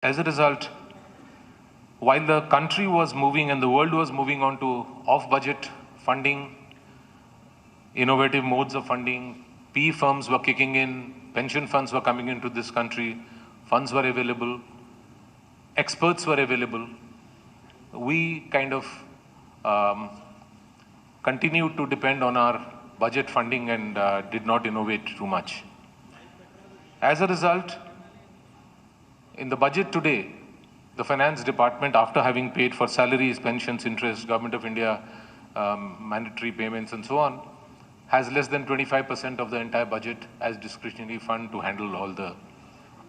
As a result, while the country was moving and the world was moving on to off-budget funding, innovative modes of funding, PE firms were kicking in, pension funds were coming into this country, funds were available, experts were available. We kind of continued to depend on our budget funding and did not innovate too much. As a result, in the budget today, the finance department, after having paid for salaries, pensions, interest, Government of India, mandatory payments and so on, has less than 25% of the entire budget as discretionary fund to handle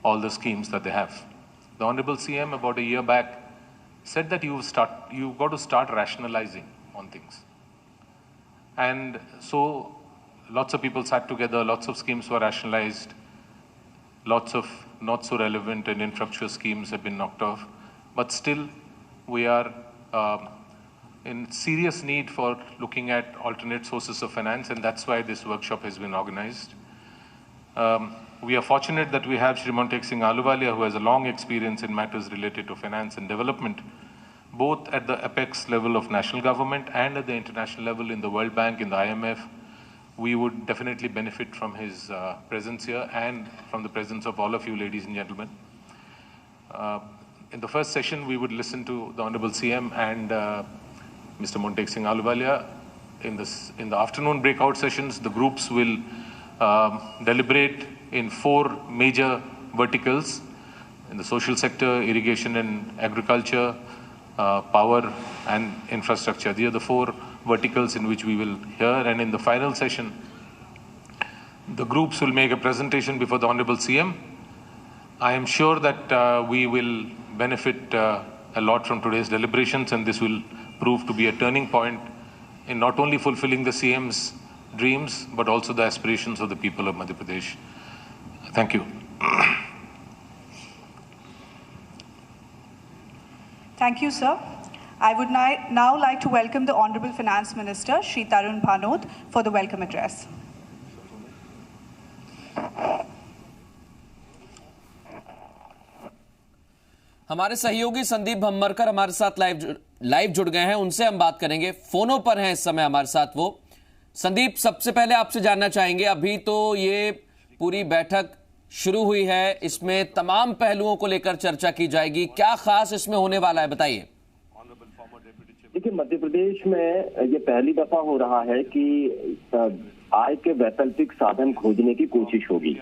all the schemes that they have. The Honorable CM about a year back said that you've got to start rationalizing on things. And so lots of people sat together, lots of schemes were rationalized, lots of not so relevant and infructuous schemes have been knocked off. But still, we are in serious need for looking at alternate sources of finance, and that's why this workshop has been organized. We are fortunate that we have Shri Montek Singh Ahluwalia, who has a long experience in matters related to finance and development, both at the apex level of national government and at the international level in the World Bank, in the IMF. We would definitely benefit from his presence here and from the presence of all of you, ladies and gentlemen. In the first session, we would listen to the Honorable CM and Mr. Montek Singh Ahluwalia. In the afternoon breakout sessions, the groups will deliberate in 4 major verticals: in the social sector, irrigation and agriculture, power and infrastructure. These are the 4 verticals in which we will hear, and in the final session, the groups will make a presentation before the Honorable CM. I am sure that we will benefit a lot from today's deliberations, and this will prove to be a turning point in not only fulfilling the CM's dreams, but also the aspirations of the people of Madhya Pradesh. Thank you. Thank you, sir. I would now like to welcome the Honorable Finance Minister, Shri Tarun Bhanot, for the welcome address. हमारे सहयोगी संदीप भम्मरकर हमारे साथ live जुड़ गए हैं, उनसे हम बात करेंगे। फोनों पर हैं इस समय हमारे साथ वो। संदीप, सबसे पहले आपसे जानना चाहेंगे, अभी तो ये पूरी बैठक शुरू हुई है, इसमें तमाम पहलुओं को लेकर चर्चा की जाएगी, क्या खास इसमें होने वाला है, बताइए। देखिए, मध्य प्रदेश में ये पहली दफा हो रहा है कि आय के वैकल्पिक साधन खोजने की कोशिश होगी।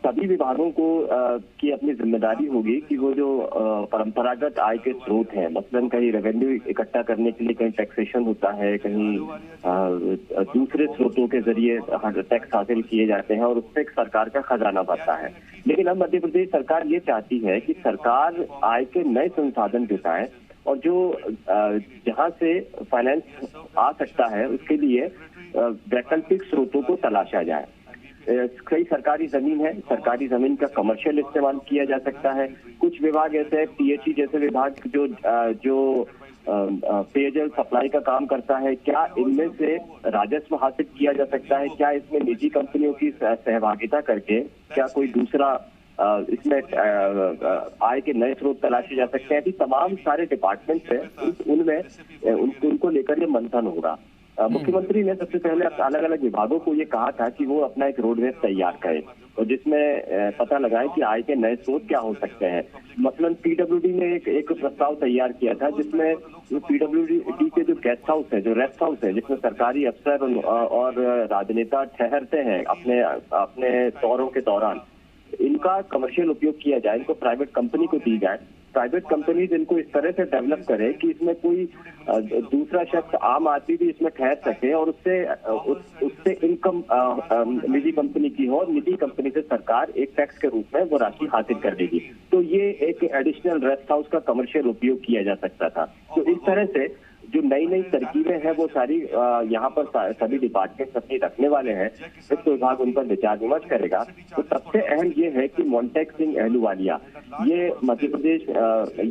सभी विभागों को की अपनी जिम्मेदारी होगी कि वो जो परंपरागत आय के स्रोत हैं, मसलन कहीं रेवेन्यू इकट्ठा करने के लिए कहीं टैक्सेशन होता है, कहीं दूसरे स्रोतों के जरिए टैक्स हासिल किए जाते हैं और उससे सरकार का खजाना भरता है। लेकिन अब मध्य प्रदेश सरकार ये चाहती है कि सरकार आय के नए संसाधन जुटाए और जो जहां से फाइनेंस आ सकता है उसके लिए वैकल्पिक स्रोतों को तलाशा जाए। कई सरकारी जमीन है, सरकारी जमीन का कमर्शियल इस्तेमाल किया जा सकता है। कुछ विभाग ऐसे है, पीएचई जैसे विभाग जो पेयजल सप्लाई का काम करता है, क्या इनमें से राजस्व हासिल किया जा सकता है? क्या इसमें निजी कंपनियों की सहभागिता करके क्या कोई दूसरा इसमें आय के नए स्रोत तलाशे जा सकते हैं? अभी तमाम सारे डिपार्टमेंट्स हैं, उनमें उनको लेकर ये मंथन होगा। मुख्यमंत्री ने सबसे पहले अलग अलग विभागों को ये कहा था कि वो अपना एक रोडमैप तैयार करें और जिसमें पता लगाए कि आय के नए स्रोत क्या हो सकते हैं। मसलन पीडब्ल्यूडी ने एक प्रस्ताव तैयार किया था जिसमें पीडब्ल्यूडी के जो गेस्ट हाउस है, जो रेस्ट हाउस है, जिसमें सरकारी अफसर और राजनेता ठहरते हैं अपने दौरों के दौरान, इनका कमर्शियल उपयोग किया जाए, इनको प्राइवेट कंपनी को दी जाए। प्राइवेट कंपनीज इनको इस तरह से डेवलप करे कि इसमें कोई दूसरा शख्स, आम आदमी भी इसमें ठहर सके और उससे इनकम निजी कंपनी की हो और निजी कंपनी से सरकार एक टैक्स के रूप में वो राशि हासिल कर देगी। तो ये एक एडिशनल रेस्ट हाउस का कमर्शियल उपयोग किया जा सकता था। तो इस तरह से जो नई नई तरकीबें हैं वो सारी यहाँ पर सभी डिपार्टमेंट अपनी रखने वाले हैं। वित्त विभाग उन पर विचार विमर्श करेगा। तो सबसे अहम ये है कि मोंटेक सिंह अहलूवालिया ये मध्य प्रदेश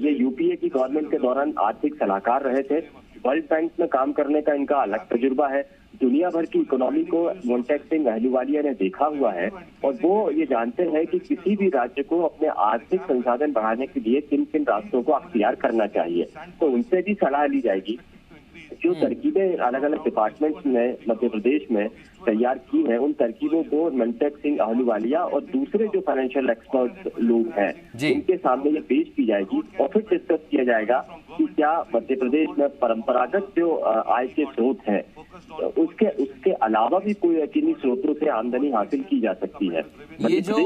ये यूपीए की गवर्नमेंट के दौरान आर्थिक सलाहकार रहे थे। वर्ल्ड बैंक में काम करने का इनका अलग तजुर्बा है। दुनिया भर की इकोनॉमी को मोंटेक सिंह अहलूवालिया ने देखा हुआ है और वो ये जानते हैं कि किसी भी राज्य को अपने आर्थिक संसाधन बढ़ाने के लिए किन किन रास्तों को अख्तियार करना चाहिए। तो उनसे भी सलाह ली जाएगी। जो तरकीबें अलग अलग डिपार्टमेंट्स ने मध्य प्रदेश में तैयार की हैं, उन तरकीबों को मोंटेक सिंह अहलूवालिया और दूसरे जो फाइनेंशियल एक्सपर्ट लोग हैं उनके सामने ये पेश की जाएगी और फिर डिस्कस किया जाएगा कि क्या मध्य प्रदेश में परंपरागत जो आय के स्रोत हैं उसके अलावा भी कोई यकीनी स्रोतों से आमदनी हासिल की जा सकती है। ये जो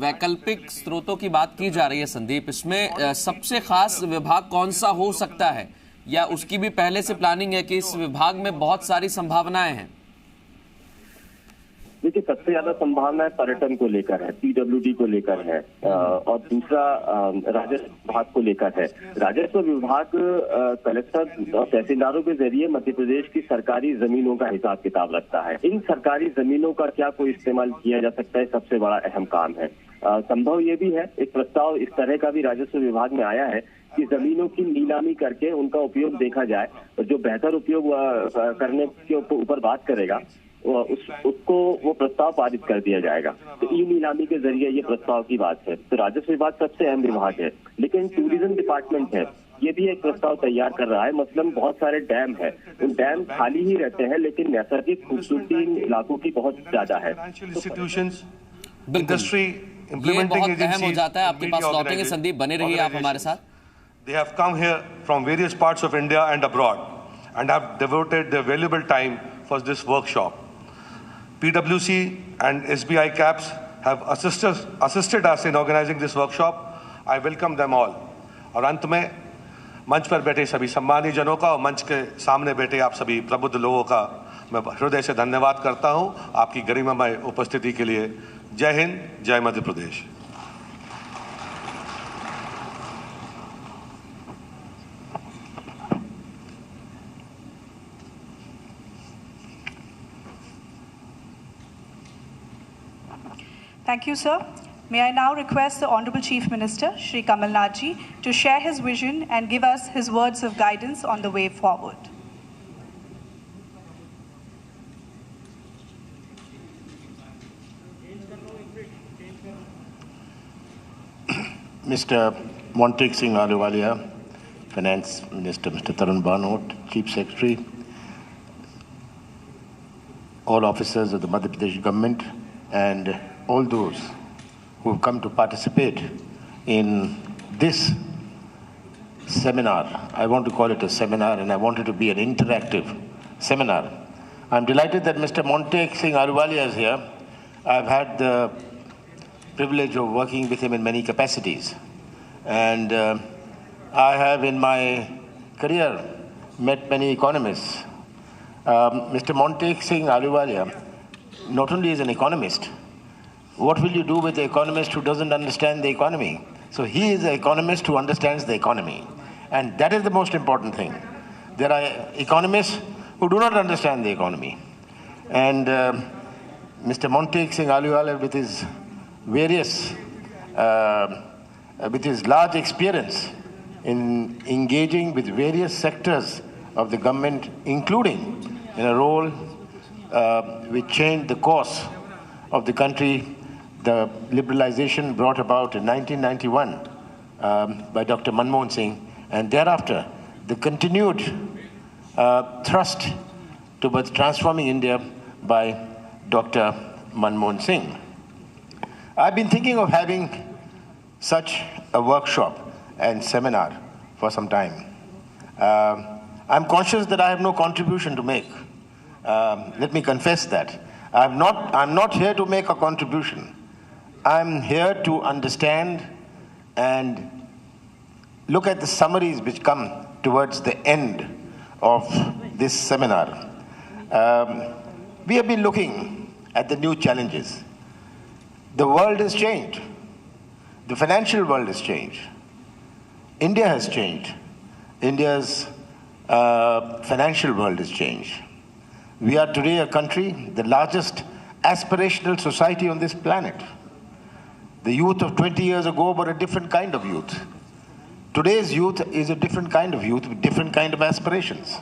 वैकल्पिक स्रोतों की बात की जा रही है संदीप, इसमें सबसे खास विभाग कौन सा हो सकता है, या उसकी भी पहले से प्लानिंग है कि इस विभाग में बहुत सारी संभावनाएं हैं? देखिए, सबसे ज्यादा संभावनाएं पर्यटन को लेकर है, पीडब्ल्यूडी को लेकर है और दूसरा राजस्व विभाग को लेकर है। राजस्व विभाग कलेक्टर और तहसीलदारों के जरिए मध्य प्रदेश की सरकारी जमीनों का हिसाब किताब रखता है। इन सरकारी जमीनों का क्या कोई इस्तेमाल किया जा सकता है, सबसे बड़ा अहम काम है। संभव ये भी है, एक प्रस्ताव इस तरह का भी राजस्व विभाग में आया है कि जमीनों की नीलामी करके उनका उपयोग देखा जाए और जो बेहतर उपयोग करने के ऊपर बात करेगा उसको वो प्रस्ताव पारित कर दिया जाएगा। तो ई नीलामी के जरिए ये प्रस्ताव की बात है। तो राजस्व विभाग सबसे अहम विभाग है, लेकिन टूरिज्म डिपार्टमेंट है, ये भी एक प्रस्ताव तैयार कर रहा है। मसलन बहुत सारे डैम है, उन डैम खाली ही रहते हैं लेकिन नैसर्गिक खूबसूरती इन इलाकों की बहुत ज्यादा है। इंडस्ट्री ये बहुत अहम हो जाता है। आपके पास लौटेंगे संदीप, बने रहिए आप हमारे साथ। They have come here from various parts of India and abroad and have devoted their valuable time for this workshop. PwC and SBI CAPS have assisted us in organizing this workshop. I welcome them all. और अंत में मंच पर बैठे सभी सम्मानित जनों का और मंच के सामने बैठे आप सभी प्रबुद्ध लोगों का मैं हृदय से धन्यवाद करता हूं आपकी गरिमामय उपस्थिति के लिए। जय हिंद, जय Madhya Pradesh. Thank you, sir. May I now request the Honorable Chief Minister, Shri Kamal Nath ji, to share his vision and give us his words of guidance on the way forward. Mr. Montec Singh Ahluwalia, Finance Minister, Mr. Tarun Bhanot, Chief Secretary, all officers of the Madhya Pradesh government, and all those who have come to participate in this seminar. I want to call it a seminar, and I want it to be an interactive seminar. I'm delighted that Mr. Montec Singh Ahluwalia is here. I've had the privilege of working with him in many capacities, and I have in my career met many economists. Mr. Montec Singh Ahluwalia not only is an economist, what will you do with the economist who doesn't understand the economy? So he is an economist who understands the economy, and that is the most important thing. There are economists who do not understand the economy, and Mr. Montec Singh Ahluwalia, with his large experience in engaging with various sectors of the government, including in a role which changed the course of the country, the liberalization brought about in 1991 by Dr. Manmohan Singh, and thereafter the continued thrust towards transforming India by Dr. Manmohan Singh. I've been thinking of having such a workshop and seminar for some time. I'm conscious that I have no contribution to make. Let me confess that. I'm not here to make a contribution. I'm here to understand and look at the summaries which come towards the end of this seminar. We have been looking at the new challenges. The world has changed. The financial world has changed. India has changed. India's financial world has changed. We are today a country, the largest aspirational society on this planet. The youth of 20 years ago were a different kind of youth. Today's youth is a different kind of youth with different kind of aspirations.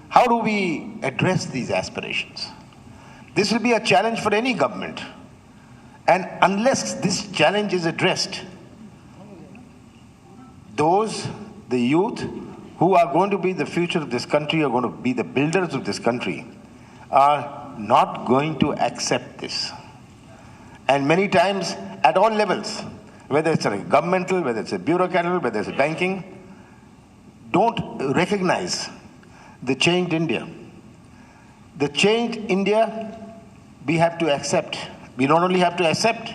How do we address these aspirations? This will be a challenge for any government. And unless this challenge is addressed, the youth who are going to be the future of this country, are going to be the builders of this country, are not going to accept this. And many times, at all levels, whether it's a governmental, whether it's a bureaucratic, whether it's banking, don't recognize the changed India. The changed India, we have to accept. We not only have to accept,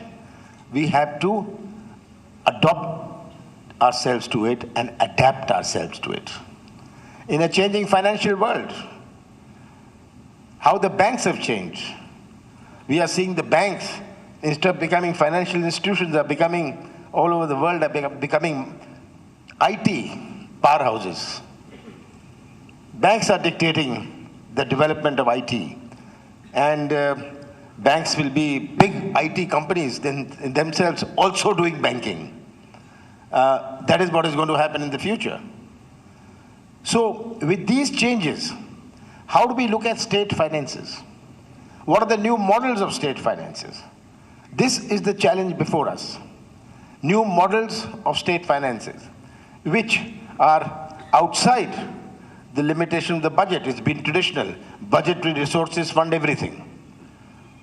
we have to adopt ourselves to it and adapt ourselves to it. In a changing financial world, how the banks have changed. We are seeing the banks, instead of becoming financial institutions, are becoming, all over the world, are becoming IT powerhouses. Banks are dictating the development of IT. And banks will be big IT companies in themselves also doing banking. That is what is going to happen in the future. So with these changes, how do we look at state finances? What are the new models of state finances? This is the challenge before us. New models of state finances, which are outside the limitation of the budget. It's been traditional. Budgetary resources fund everything.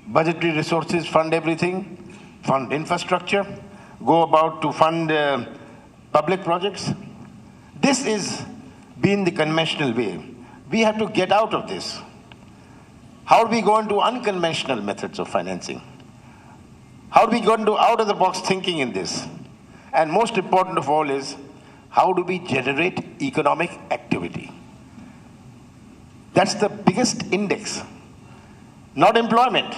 Budgetary resources fund everything, fund infrastructure, go about to fund public projects. This is been the conventional way. We have to get out of this. How do we go into unconventional methods of financing? How do we go into out-of-the-box thinking in this? And most important of all is, how do we generate economic activity? That's the biggest index, not employment.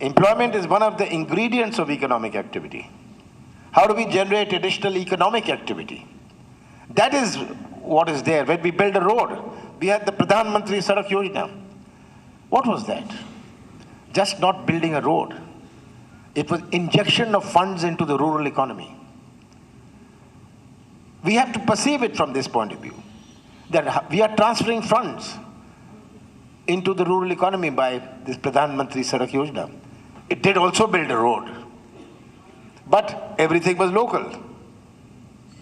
Employment is one of the ingredients of economic activity. How do we generate additional economic activity? That is what is there. When we build a road, we had the Pradhan Mantri Sadak Yojana. What was that? Just not building a road. It was injection of funds into the rural economy. We have to perceive it from this point of view, that we are transferring funds into the rural economy by this Pradhan Mantri Sadak Yojana. It did also build a road, but everything was local.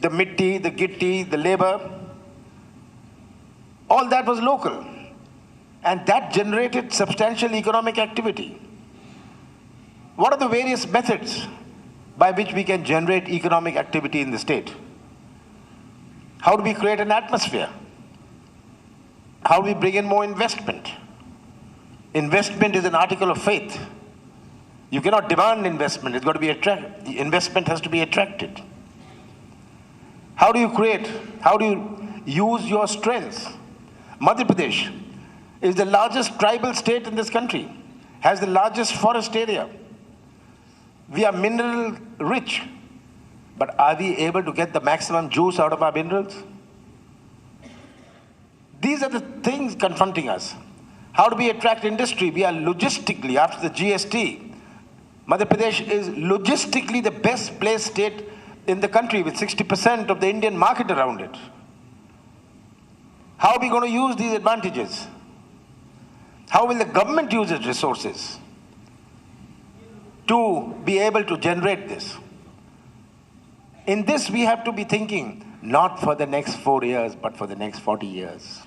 The mitti, the gitti, the labor, all that was local. And that generated substantial economic activity. What are the various methods by which we can generate economic activity in the state? How do we create an atmosphere? How do we bring in more investment? Investment is an article of faith. You cannot demand investment. It's got to be the investment has to be attracted. How do you create? How do you use your strengths? Madhya Pradesh is the largest tribal state in this country, has the largest forest area. We are mineral rich, but are we able to get the maximum juice out of our minerals? These are the things confronting us. How do we attract industry? We are logistically, after the GST, Madhya Pradesh is logistically the best placed state in the country with 60% of the Indian market around it. How are we going to use these advantages? How will the government use its resources to be able to generate this? In this, we have to be thinking not for the next 4 years, but for the next 40 years.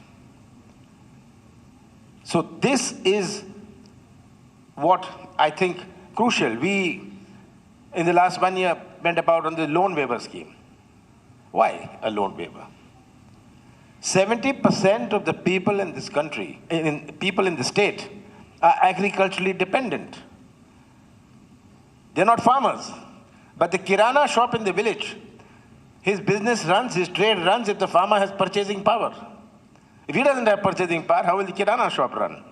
So this is what I think crucial. We, in the last 1 year, went about on the loan waiver scheme. Why a loan waiver? 70% of the people in this country, people in the state, are agriculturally dependent. They're not farmers. But the kirana shop in the village, his business runs, his trade runs if the farmer has purchasing power. If he doesn't have purchasing power, how will the kirana shop run?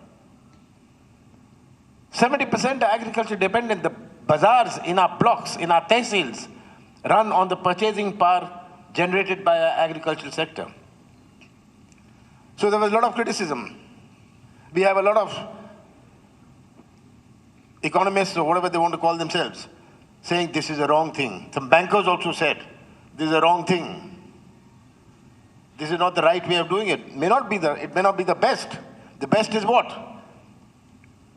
70% are agriculture dependent. The bazaars in our blocks, in our tehsils, run on the purchasing power generated by our agricultural sector. So there was a lot of criticism. We have a lot of economists, or whatever they want to call themselves, saying this is a wrong thing. Some bankers also said this is a wrong thing. this is not the right way of doing it. It may not be the best. The best is what?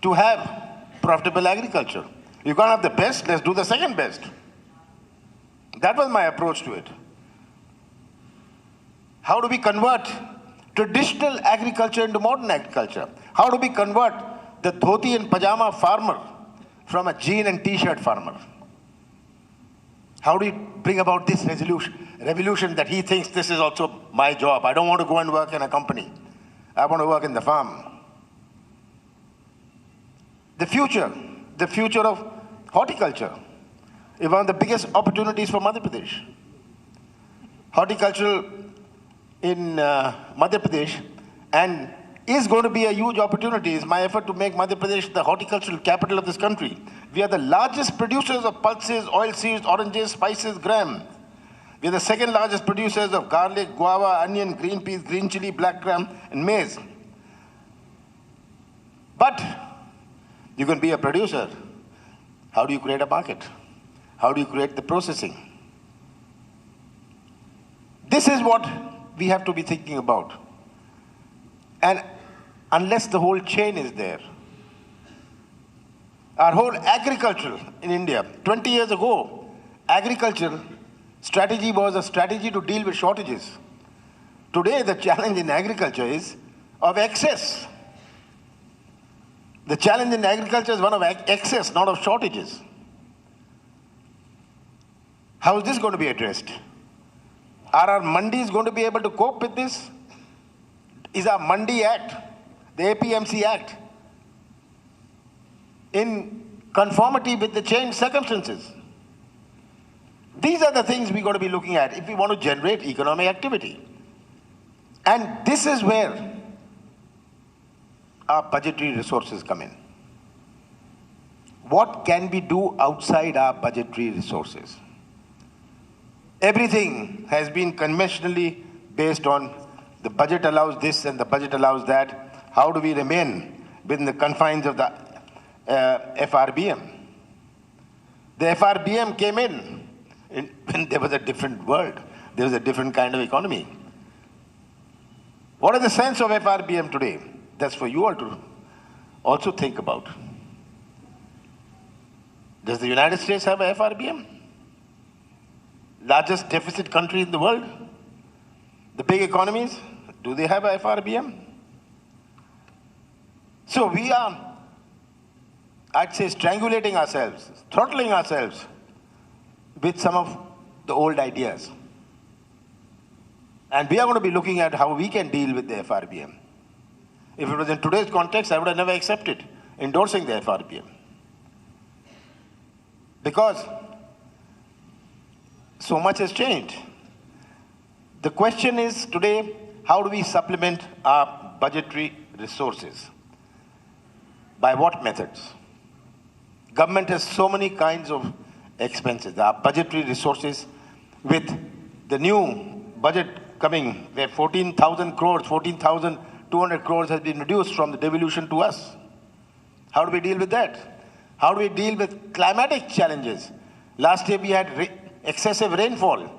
To have profitable agriculture. You can't have the best, let's do the second best. That was my approach to it. How do we convert traditional agriculture into modern agriculture? How do we convert the dhoti and pajama farmer from a jean and t-shirt farmer? How do we bring about this revolution that he thinks this is also my job? I don't want to go and work in a company. I want to work in the farm. The future of horticulture is one of the biggest opportunities for Madhya Pradesh. Horticultural in Madhya Pradesh and is going to be a huge opportunity. It's my effort to make Madhya Pradesh the horticultural capital of this country. We are the largest producers of pulses, oilseeds, oranges, spices, gram. We are the second largest producers of garlic, guava, onion, green peas, green chili, black gram, and maize. But you can be a producer. How do you create a market? How do you create the processing? This is what we have to be thinking about. And unless the whole chain is there, our whole agriculture in India, 20 years ago, agriculture strategy was a strategy to deal with shortages. Today, the challenge in agriculture is of excess. The challenge in agriculture is one of excess, not of shortages. How is this going to be addressed? Are our mandis going to be able to cope with this? Is our Mandi Act, the APMC Act, in conformity with the changed circumstances? These are the things we've got to be looking at if we want to generate economic activity. And this is where our budgetary resources come in. What can we do outside our budgetary resources? Everything has been conventionally based on the budget allows this and the budget allows that. How do we remain within the confines of the FRBM? The FRBM came in when there was a different world. There was a different kind of economy. What is the sense of FRBM today? That's for you all to also think about. Does the United States have a FRBM? Largest deficit country in the world? The big economies, do they have a FRBM? So we are, I'd say, strangulating ourselves, throttling ourselves with some of the old ideas. And we are going to be looking at how we can deal with the FRBM. If it was in today's context, I would have never accepted endorsing the FRBM. Because so much has changed. The question is today, how do we supplement our budgetary resources? By what methods? Government has so many kinds of expenses. Our budgetary resources, with the new budget coming, where 14,000 crores, 14,200 crores has been reduced from the devolution to us. How do we deal with that? How do we deal with climatic challenges? Last year we had excessive rainfall.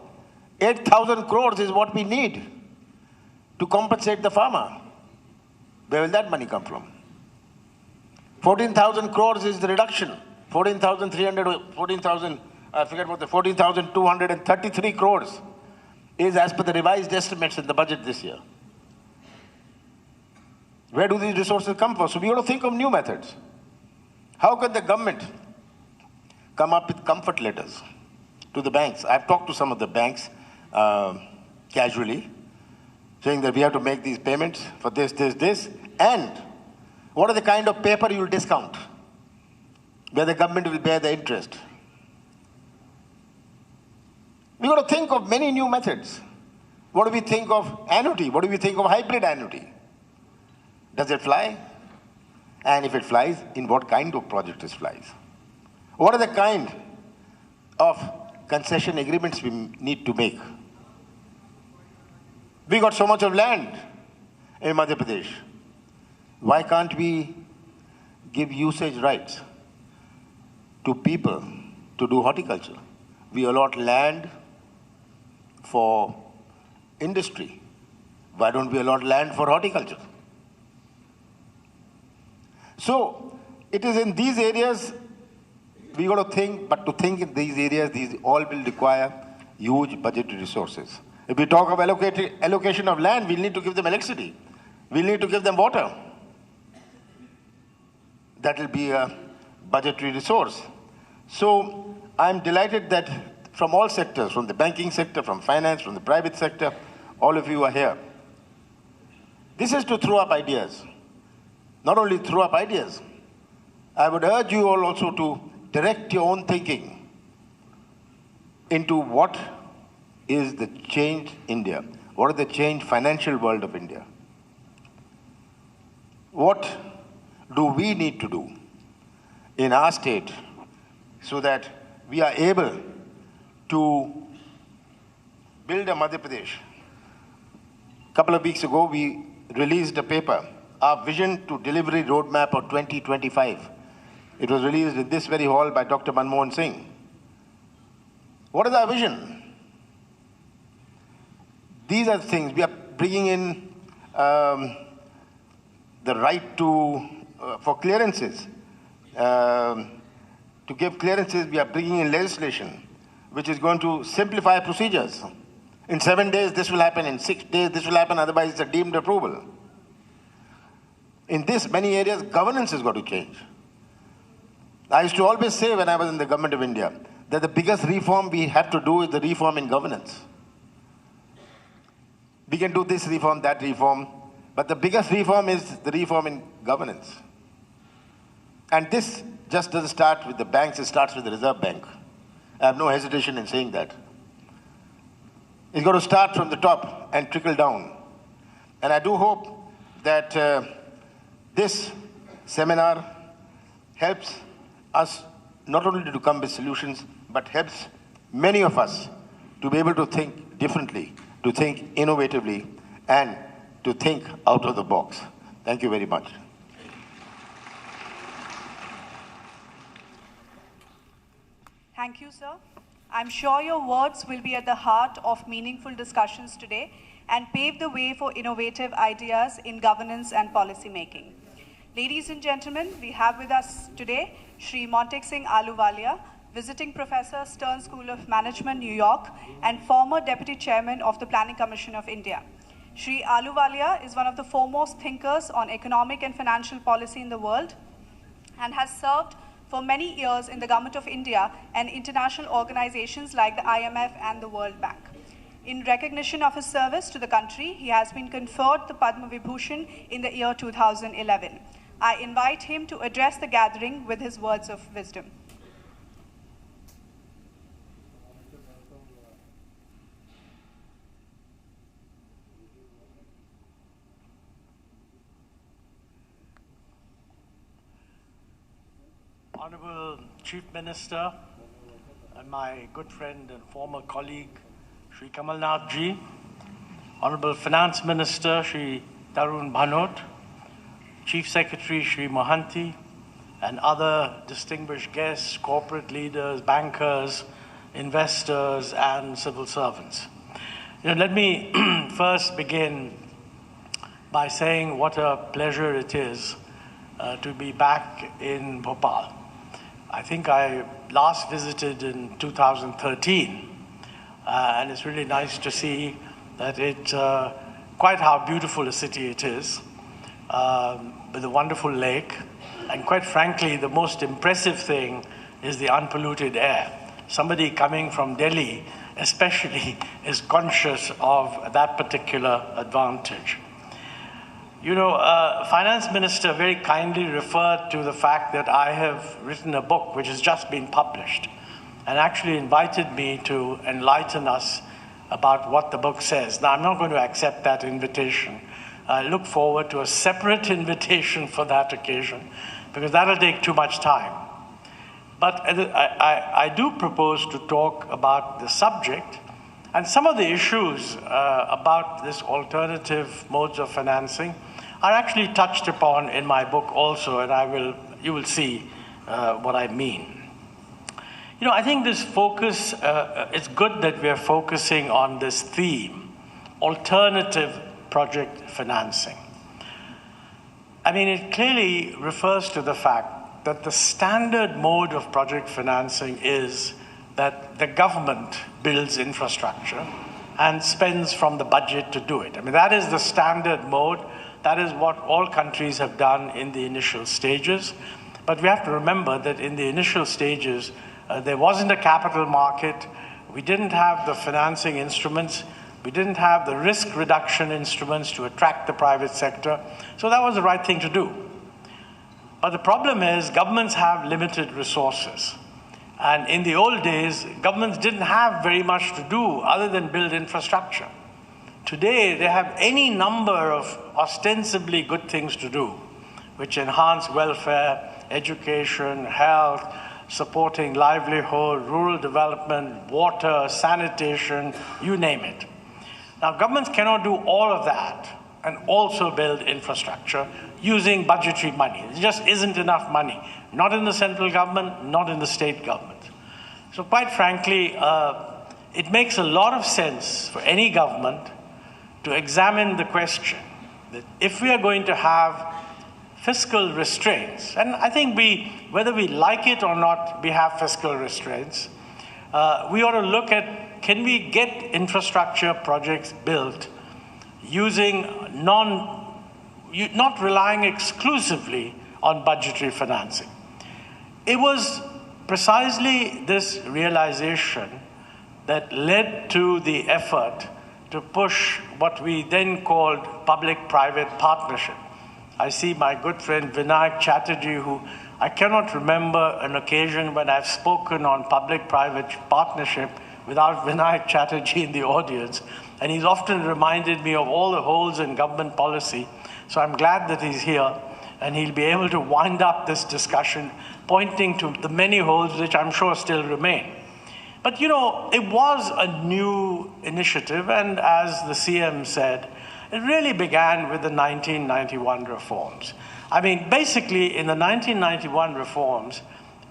8,000 crores is what we need to compensate the farmer. Where will that money come from? 14,000 crores is the reduction. 14,233 crores is as per the revised estimates in the budget this year. Where do these resources come from? So we got to think of new methods. How can the government come up with comfort letters to the banks? I've talked to some of the banks casually, saying that we have to make these payments for this, and what are the kind of paper you will discount, where the government will bear the interest. We got to think of many new methods. What do we think of annuity? What do we think of hybrid annuity? Does it fly? And if it flies, in what kind of project it flies? What are the kind of concession agreements we need to make? We got so much of land in Madhya Pradesh. Why can't we give usage rights to people to do horticulture? We allot land for industry, Why don't we allot land for horticulture? So it is in these areas we got to think, but to think in these areas, these all will require huge budgetary resources. If we talk of allocation of land, we'll need to give them electricity. We'll need to give them water. That will be a budgetary resource. So I'm delighted that from all sectors, from the banking sector, from finance, from the private sector, all of you are here. This is to throw up ideas. Not only throw up ideas, I would urge you all also to direct your own thinking into what is the changed India, what is the changed financial world of India. What do we need to do in our state so that we are able to build a Madhya Pradesh? A couple of weeks ago, we released a paper, our Vision to Delivery Roadmap of 2025. It was released in this very hall by Dr. Manmohan Singh. What is our vision? These are the things. We are bringing in the right to for clearances. To give clearances, we are bringing in legislation which is going to simplify procedures. In 7 days, this will happen. In 6 days, this will happen. Otherwise, it's a deemed approval. In this, many areas, governance has got to change. I used to always say when I was in the government of India that the biggest reform we have to do is the reform in governance. We can do this reform, that reform, but the biggest reform is the reform in governance. And this just doesn't start with the banks, it starts with the Reserve Bank. I have no hesitation in saying that. It's got to start from the top and trickle down. And I do hope that this seminar helps us not only to come with solutions, but helps many of us to be able to think differently, to think innovatively, and to think out of the box. Thank you very much. Thank you, sir. I'm sure your words will be at the heart of meaningful discussions today and pave the way for innovative ideas in governance and policy making. Ladies and gentlemen, we have with us today Shri Montek Singh Ahluwalia, visiting professor, Stern School of Management, New York, and former deputy chairman of the Planning Commission of India. Shri Ahluwalia is one of the foremost thinkers on economic and financial policy in the world and has served for many years in the Government of India and international organizations like the IMF and the World Bank. In recognition of his service to the country, he has been conferred the Padma Vibhushan in the year 2011. I invite him to address the gathering with his words of wisdom. Honorable Chief Minister and my good friend and former colleague, Shri Kamal Nath Ji, Honorable Finance Minister, Shri Tarun Bhanot, Chief Secretary, Shri Mohanty, and other distinguished guests, corporate leaders, bankers, investors, and civil servants. Let me first begin by saying what a pleasure it is to be back in Bhopal. I think I last visited in 2013, and it's really nice to see that quite how beautiful a city it is, with a wonderful lake, and quite frankly, the most impressive thing is the unpolluted air. Somebody coming from Delhi, especially, is conscious of that particular advantage. Finance Minister very kindly referred to the fact that I have written a book which has just been published and actually invited me to enlighten us about what the book says. Now, I'm not going to accept that invitation. I look forward to a separate invitation for that occasion because that'll take too much time. But I do propose to talk about the subject and some of the issues about this alternative modes of financing are actually touched upon in my book also, and you will see what I mean. I think this focus, it's good that we are focusing on this theme, alternative project financing. I mean, it clearly refers to the fact that the standard mode of project financing is that the government builds infrastructure and spends from the budget to do it. I mean, that is the standard mode. That is what all countries have done in the initial stages. But we have to remember that in the initial stages, there wasn't a capital market. We didn't have the financing instruments. We didn't have the risk reduction instruments to attract the private sector. So that was the right thing to do. But the problem is governments have limited resources. And in the old days, governments didn't have very much to do other than build infrastructure. Today, they have any number of ostensibly good things to do, which enhance welfare, education, health, supporting livelihood, rural development, water, sanitation, you name it. Now, governments cannot do all of that and also build infrastructure using budgetary money. There just isn't enough money, not in the central government, not in the state government. So quite frankly, it makes a lot of sense for any government to examine the question that if we are going to have fiscal restraints, and I think whether we like it or not, we have fiscal restraints, we ought to look at, can we get infrastructure projects built using not relying exclusively on budgetary financing. It was precisely this realization that led to the effort to push what we then called public-private partnership. I see my good friend Vinayak Chatterjee, who I cannot remember an occasion when I've spoken on public-private partnership without Vinayak Chatterjee in the audience, and he's often reminded me of all the holes in government policy. So I'm glad that he's here, and he'll be able to wind up this discussion, pointing to the many holes which I'm sure still remain. But you know, it was a new initiative, and as the CM said, it really began with the 1991 reforms. I mean, basically, in the 1991 reforms,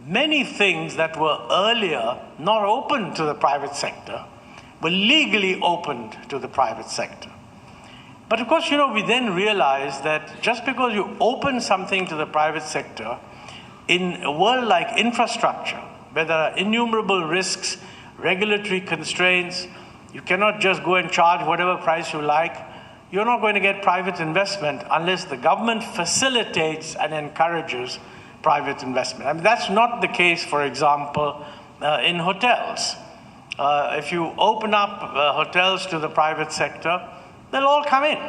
many things that were earlier not open to the private sector were legally opened to the private sector. But of course, you know, we then realized that just because you open something to the private sector, in a world like infrastructure, where there are innumerable risks, regulatory constraints, you cannot just go and charge whatever price you like, you're not going to get private investment unless the government facilitates and encourages private investment. I mean, that's not the case, for example, in hotels. If you open up hotels to the private sector, they'll all come in.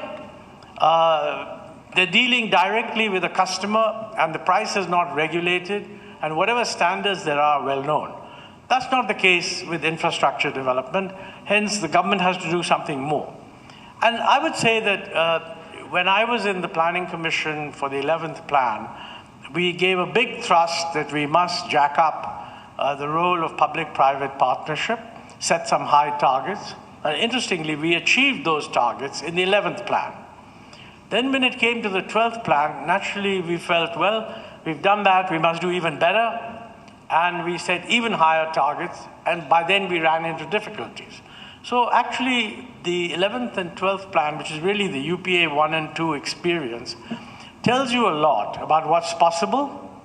They're dealing directly with the customer, and the price is not regulated, and whatever standards there are well known. That's not the case with infrastructure development. Hence, the government has to do something more. And I would say that when I was in the Planning Commission for the 11th Plan, we gave a big thrust that we must jack up the role of public-private partnership, set some high targets. And interestingly, we achieved those targets in the 11th Plan. Then when it came to the 12th Plan, naturally we felt, well, we've done that, we must do even better. And we set even higher targets, and by then we ran into difficulties. So actually, the 11th and 12th Plan, which is really the UPA 1 and 2 experience, tells you a lot about what's possible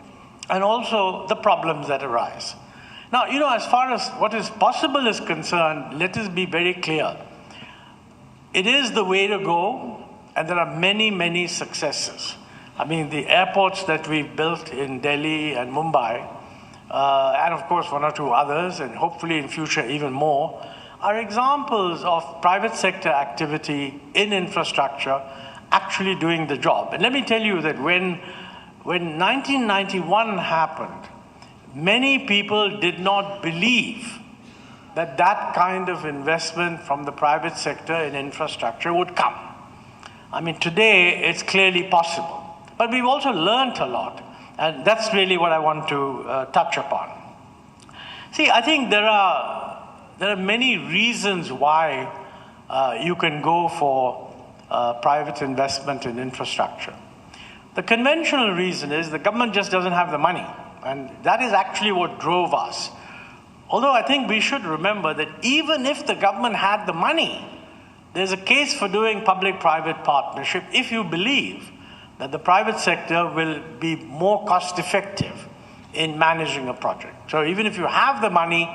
and also the problems that arise. Now, you know, as far as what is possible is concerned, let us be very clear. It is the way to go, and there are many, many successes. I mean, the airports that we've built in Delhi and Mumbai, and of course one or two others, and hopefully in future even more, are examples of private sector activity in infrastructure actually doing the job. And let me tell you that when 1991 happened, many people did not believe that that kind of investment from the private sector in infrastructure would come. I mean, today it's clearly possible. But we've also learned a lot, and that's really what I want to touch upon. See, I think there are many reasons why you can go for private investment in infrastructure. The conventional reason is the government just doesn't have the money, and that is actually what drove us. Although I think we should remember that even if the government had the money, there's a case for doing public-private partnership if you believe that the private sector will be more cost-effective in managing a project. So even if you have the money,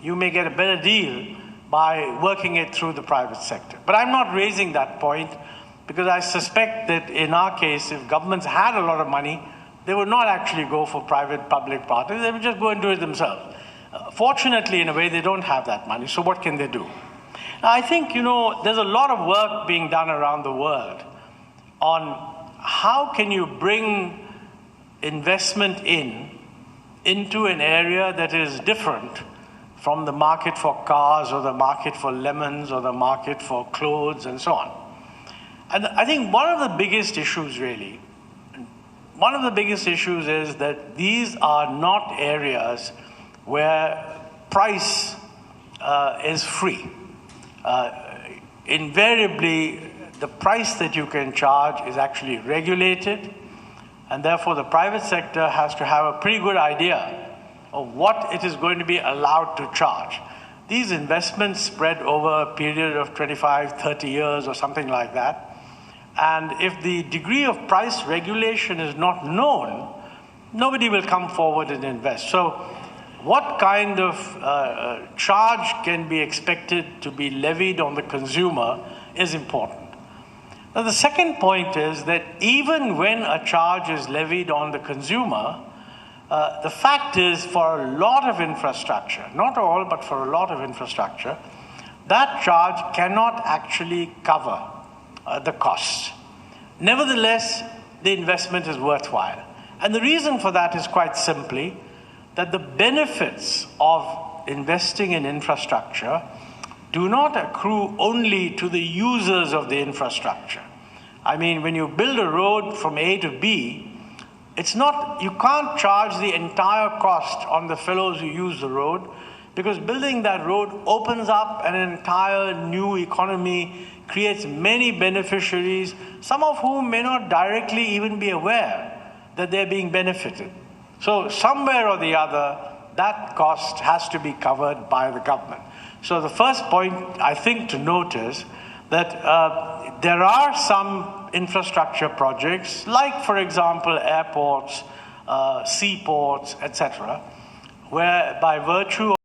you may get a better deal by working it through the private sector. But I'm not raising that point because I suspect that in our case, if governments had a lot of money, they would not actually go for private-public partners. They would just go and do it themselves. Fortunately, in a way, they don't have that money. So what can they do? Now, I think, there's a lot of work being done around the world on how can you bring investment into an area that is different from the market for cars or the market for lemons or the market for clothes and so on. And I think one of the biggest issues really, is that these are not areas where price is free. Invariably, the price that you can charge is actually regulated, and therefore the private sector has to have a pretty good idea of what it is going to be allowed to charge. These investments spread over a period of 25, 30 years or something like that. And if the degree of price regulation is not known, nobody will come forward and invest. So what kind of charge can be expected to be levied on the consumer is important. Now, the second point is that even when a charge is levied on the consumer, the fact is for a lot of infrastructure, not all, but for a lot of infrastructure, that charge cannot actually cover the costs. Nevertheless, the investment is worthwhile. And the reason for that is quite simply that the benefits of investing in infrastructure do not accrue only to the users of the infrastructure. I mean, when you build a road from A to B, you can't charge the entire cost on the fellows who use the road, because building that road opens up an entire new economy, creates many beneficiaries, some of whom may not directly even be aware that they're being benefited. So somewhere or the other, that cost has to be covered by the government. So the first point, I think, to note is that there are some infrastructure projects, like, for example, airports, seaports, etc., where by virtue